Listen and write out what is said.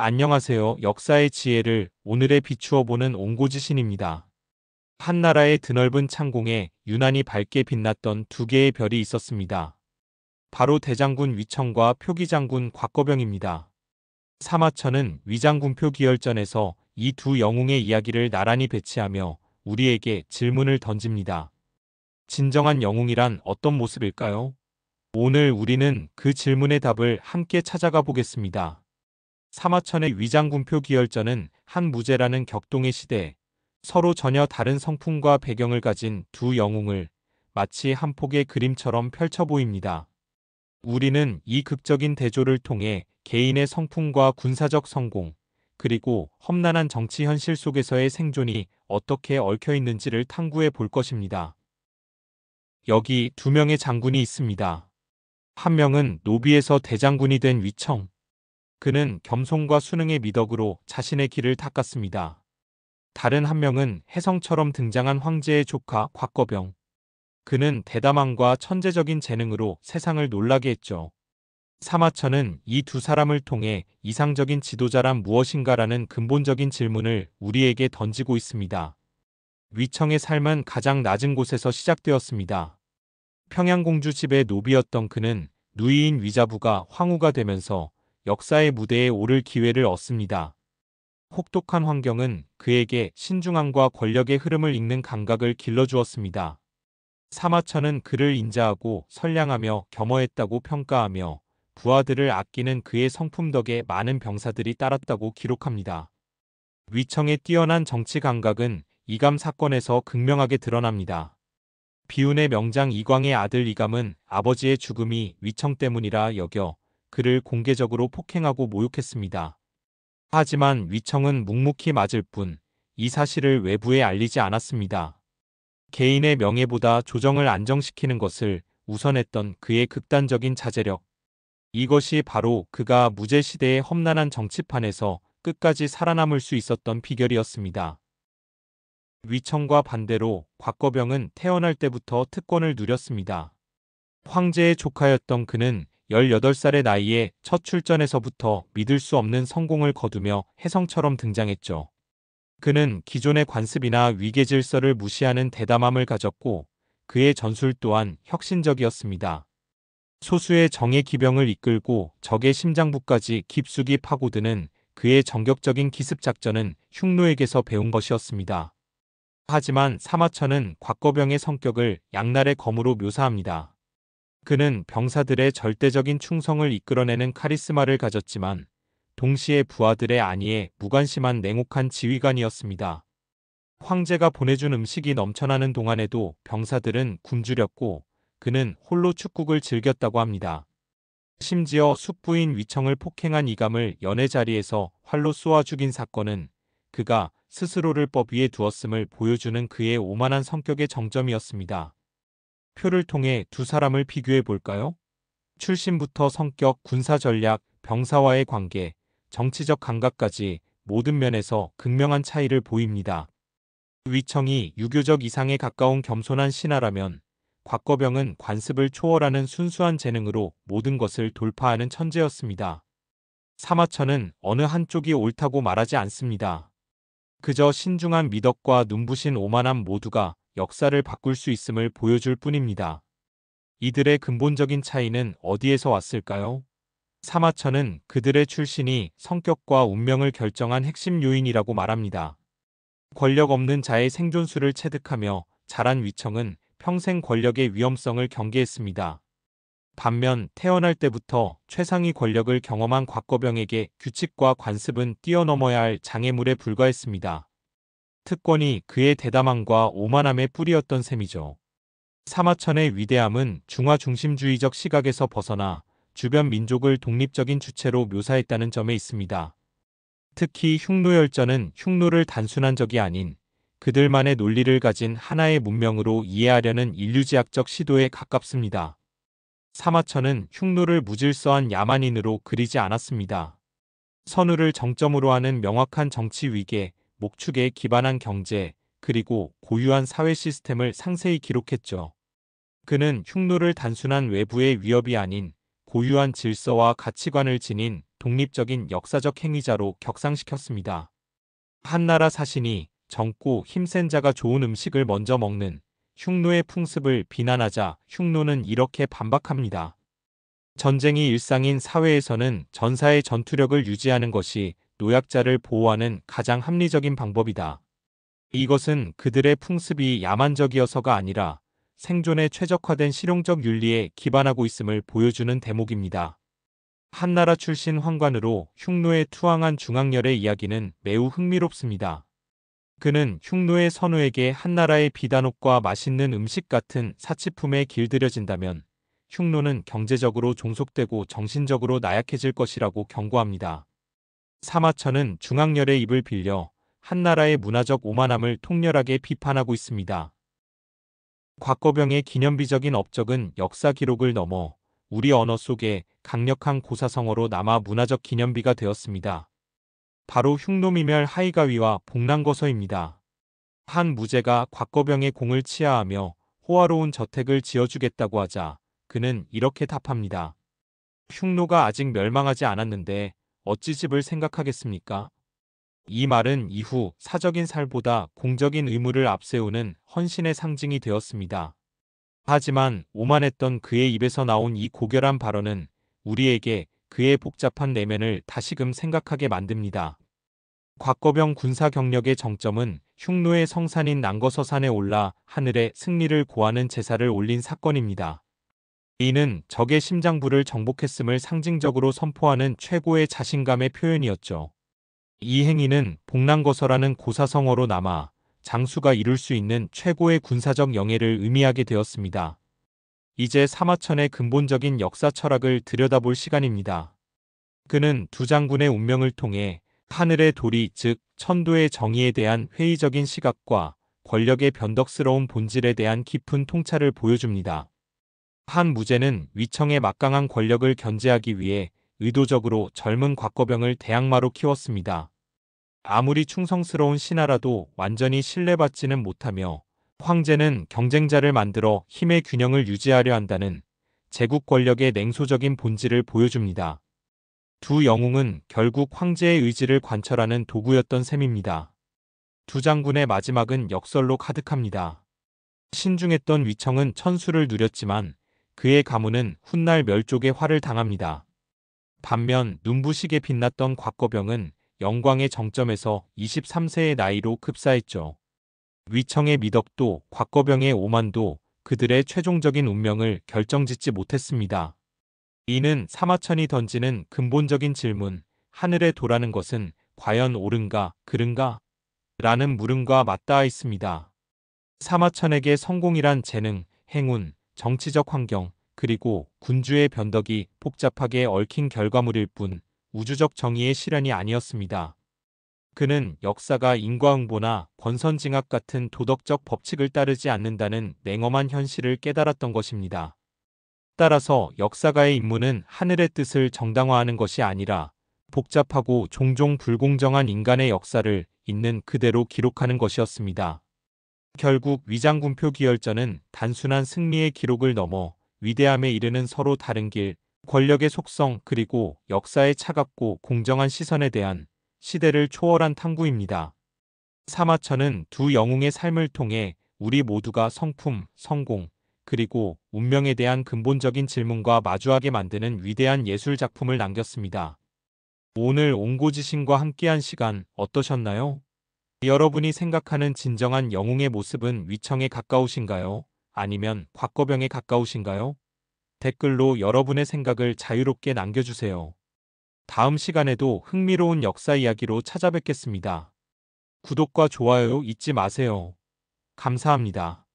안녕하세요. 역사의 지혜를 오늘에 비추어 보는 옹고지신입니다. 한 나라의 드넓은 창공에 유난히 밝게 빛났던 두 개의 별이 있었습니다. 바로 대장군 위청과 표기장군 곽거병입니다. 사마천은 위장군표 기열전에서 이 두 영웅의 이야기를 나란히 배치하며 우리에게 질문을 던집니다. 진정한 영웅이란 어떤 모습일까요? 오늘 우리는 그 질문의 답을 함께 찾아가 보겠습니다. 사마천의 위장군표 기열전은 한 무제라는 격동의 시대, 서로 전혀 다른 성품과 배경을 가진 두 영웅을 마치 한 폭의 그림처럼 펼쳐 보입니다. 우리는 이 극적인 대조를 통해 개인의 성품과 군사적 성공, 그리고 험난한 정치 현실 속에서의 생존이 어떻게 얽혀 있는지를 탐구해 볼 것입니다. 여기 두 명의 장군이 있습니다. 한 명은 노비에서 대장군이 된 위청. 그는 겸손과 수능의 미덕으로 자신의 길을 닦았습니다. 다른 한 명은 혜성처럼 등장한 황제의 조카 곽거병. 그는 대담함과 천재적인 재능으로 세상을 놀라게 했죠. 사마천은 이 두 사람을 통해 이상적인 지도자란 무엇인가라는 근본적인 질문을 우리에게 던지고 있습니다. 위청의 삶은 가장 낮은 곳에서 시작되었습니다. 평양공주 집의 노비였던 그는 누이인 위자부가 황후가 되면서 역사의 무대에 오를 기회를 얻습니다. 혹독한 환경은 그에게 신중함과 권력의 흐름을 읽는 감각을 길러주었습니다. 사마천은 그를 인자하고 선량하며 겸허했다고 평가하며 부하들을 아끼는 그의 성품 덕에 많은 병사들이 따랐다고 기록합니다. 위청의 뛰어난 정치 감각은 이감 사건에서 극명하게 드러납니다. 비운의 명장 이광의 아들 이감은 아버지의 죽음이 위청 때문이라 여겨 그를 공개적으로 폭행하고 모욕했습니다. 하지만 위청은 묵묵히 맞을 뿐 이 사실을 외부에 알리지 않았습니다. 개인의 명예보다 조정을 안정시키는 것을 우선했던 그의 극단적인 자제력. 이것이 바로 그가 무제 시대의 험난한 정치판에서 끝까지 살아남을 수 있었던 비결이었습니다. 위청과 반대로 곽거병은 태어날 때부터 특권을 누렸습니다. 황제의 조카였던 그는 18살의 나이에 첫 출전에서부터 믿을 수 없는 성공을 거두며 혜성처럼 등장했죠. 그는 기존의 관습이나 위계 질서를 무시하는 대담함을 가졌고 그의 전술 또한 혁신적이었습니다. 소수의 정예 기병을 이끌고 적의 심장부까지 깊숙이 파고드는 그의 정격적인 기습 작전은 흉노에게서 배운 것이었습니다. 하지만 사마천은 곽거병의 성격을 양날의 검으로 묘사합니다. 그는 병사들의 절대적인 충성을 이끌어내는 카리스마를 가졌지만 동시에 부하들의 안위에 무관심한 냉혹한 지휘관이었습니다. 황제가 보내준 음식이 넘쳐나는 동안에도 병사들은 굶주렸고 그는 홀로 축국을 즐겼다고 합니다. 심지어 숙부인 위청을 폭행한 이감을 연회 자리에서 활로 쏘아 죽인 사건은 그가 스스로를 법 위에 두었음을 보여주는 그의 오만한 성격의 정점이었습니다. 표를 통해 두 사람을 비교해 볼까요? 출신부터 성격, 군사 전략, 병사와의 관계, 정치적 감각까지 모든 면에서 극명한 차이를 보입니다. 위청이 유교적 이상에 가까운 겸손한 신하라면 곽거병은 관습을 초월하는 순수한 재능으로 모든 것을 돌파하는 천재였습니다. 사마천은 어느 한쪽이 옳다고 말하지 않습니다. 그저 신중한 미덕과 눈부신 오만함 모두가 역사를 바꿀 수 있음을 보여줄 뿐입니다. 이들의 근본적인 차이는 어디에서 왔을까요? 사마천은 그들의 출신이 성격과 운명을 결정한 핵심 요인이라고 말합니다. 권력 없는 자의 생존수를 체득하며 자란 위청은 평생 권력의 위험성을 경계했습니다. 반면 태어날 때부터 최상위 권력을 경험한 곽거병에게 규칙과 관습은 뛰어넘어야 할 장애물에 불과했습니다. 특권이 그의 대담함과 오만함의 뿌리였던 셈이죠. 사마천의 위대함은 중화중심주의적 시각에서 벗어나 주변 민족을 독립적인 주체로 묘사했다는 점에 있습니다. 특히 흉노열전은 흉노를 단순한 적이 아닌 그들만의 논리를 가진 하나의 문명으로 이해하려는 인류지학적 시도에 가깝습니다. 사마천은 흉노를 무질서한 야만인으로 그리지 않았습니다. 선우를 정점으로 하는 명확한 정치 위계, 목축에 기반한 경제, 그리고 고유한 사회 시스템을 상세히 기록했죠. 그는 흉노를 단순한 외부의 위협이 아닌 고유한 질서와 가치관을 지닌 독립적인 역사적 행위자로 격상시켰습니다. 한나라 사신이 젊고 힘센 자가 좋은 음식을 먼저 먹는 흉노의 풍습을 비난하자 흉노는 이렇게 반박합니다. 전쟁이 일상인 사회에서는 전사의 전투력을 유지하는 것이 노약자를 보호하는 가장 합리적인 방법이다. 이것은 그들의 풍습이 야만적이어서가 아니라 생존에 최적화된 실용적 윤리에 기반하고 있음을 보여주는 대목입니다. 한나라 출신 환관으로 흉노에 투항한 중앙열의 이야기는 매우 흥미롭습니다. 그는 흉노의 선우에게 한나라의 비단옷과 맛있는 음식 같은 사치품에 길들여진다면 흉노는 경제적으로 종속되고 정신적으로 나약해질 것이라고 경고합니다. 사마천은 중앙열의 입을 빌려 한나라의 문화적 오만함을 통렬하게 비판하고 있습니다. 곽거병의 기념비적인 업적은 역사 기록을 넘어 우리 언어 속에 강력한 고사성어로 남아 문화적 기념비가 되었습니다. 바로 흉노미멸 하이가위와 복랑거서입니다. 한 무제가 곽거병의 공을 치하하며 호화로운 저택을 지어주겠다고 하자 그는 이렇게 답합니다. 흉노가 아직 멸망하지 않았는데 어찌 집을 생각하겠습니까? 이 말은 이후 사적인 살보다 공적인 의무를 앞세우는 헌신의 상징이 되었습니다. 하지만 오만했던 그의 입에서 나온 이 고결한 발언은 우리에게 그의 복잡한 내면을 다시금 생각하게 만듭니다. 곽거병 군사 경력의 정점은 흉노의 성산인 난거서산에 올라 하늘에 승리를 고하는 제사를 올린 사건입니다. 이는 적의 심장부를 정복했음을 상징적으로 선포하는 최고의 자신감의 표현이었죠. 이 행위는 복랑거서라는 고사성어로 남아 장수가 이룰 수 있는 최고의 군사적 영예를 의미하게 되었습니다. 이제 사마천의 근본적인 역사 철학을 들여다볼 시간입니다. 그는 두 장군의 운명을 통해 하늘의 도리 즉 천도의 정의에 대한 회의적인 시각과 권력의 변덕스러운 본질에 대한 깊은 통찰을 보여줍니다. 한 무제는 위청의 막강한 권력을 견제하기 위해 의도적으로 젊은 곽거병을 대항마로 키웠습니다. 아무리 충성스러운 신하라도 완전히 신뢰받지는 못하며 황제는 경쟁자를 만들어 힘의 균형을 유지하려 한다는 제국 권력의 냉소적인 본질을 보여줍니다. 두 영웅은 결국 황제의 의지를 관철하는 도구였던 셈입니다. 두 장군의 마지막은 역설로 가득합니다. 신중했던 위청은 천수를 누렸지만 그의 가문은 훗날 멸족의 화를 당합니다. 반면 눈부시게 빛났던 곽거병은 영광의 정점에서 23세의 나이로 급사했죠. 위청의 미덕도 곽거병의 오만도 그들의 최종적인 운명을 결정짓지 못했습니다. 이는 사마천이 던지는 근본적인 질문, 하늘에 도라는 것은 과연 옳은가, 그른가? 라는 물음과 맞닿아 있습니다. 사마천에게 성공이란 재능, 행운, 정치적 환경, 그리고 군주의 변덕이 복잡하게 얽힌 결과물일 뿐 우주적 정의의 실현이 아니었습니다. 그는 역사가 인과응보나 권선징악 같은 도덕적 법칙을 따르지 않는다는 냉엄한 현실을 깨달았던 것입니다. 따라서 역사가의 임무는 하늘의 뜻을 정당화하는 것이 아니라 복잡하고 종종 불공정한 인간의 역사를 있는 그대로 기록하는 것이었습니다. 결국 위장군표 기열전은 단순한 승리의 기록을 넘어 위대함에 이르는 서로 다른 길, 권력의 속성 그리고 역사의 차갑고 공정한 시선에 대한 시대를 초월한 탐구입니다. 사마천은 두 영웅의 삶을 통해 우리 모두가 성품, 성공, 그리고 운명에 대한 근본적인 질문과 마주하게 만드는 위대한 예술 작품을 남겼습니다. 오늘 옹고지신과 함께한 시간 어떠셨나요? 여러분이 생각하는 진정한 영웅의 모습은 위청에 가까우신가요? 아니면 곽거병에 가까우신가요? 댓글로 여러분의 생각을 자유롭게 남겨주세요. 다음 시간에도 흥미로운 역사 이야기로 찾아뵙겠습니다. 구독과 좋아요 잊지 마세요. 감사합니다.